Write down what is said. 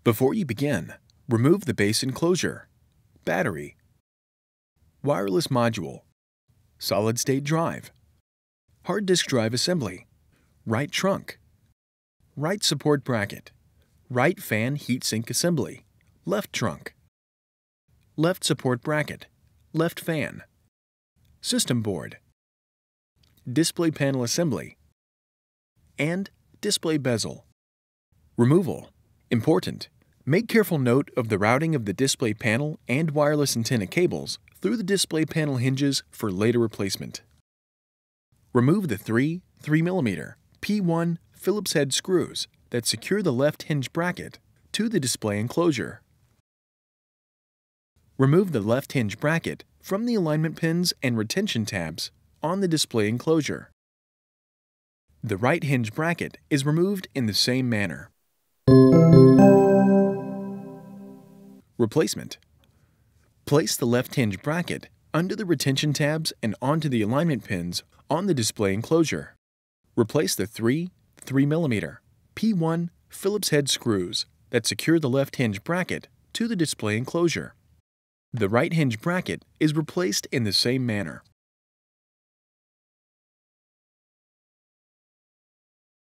Before you begin, remove the base enclosure, battery, wireless module, solid-state drive, hard disk drive assembly, right trunk, right support bracket, right fan heatsink assembly, left trunk, left support bracket, left fan, system board, display panel assembly, and display bezel. Removal. Important. Make careful note of the routing of the display panel and wireless antenna cables through the display panel hinges for later replacement. Remove the three 3mm P1 Phillips head screws that secure the left hinge bracket to the display enclosure. Remove the left hinge bracket from the alignment pins and retention tabs on the display enclosure. The right hinge bracket is removed in the same manner. Replacement. Place the left hinge bracket under the retention tabs and onto the alignment pins on the display enclosure. Replace the three 3mm P1 Phillips head screws that secure the left hinge bracket to the display enclosure. The right hinge bracket is replaced in the same manner.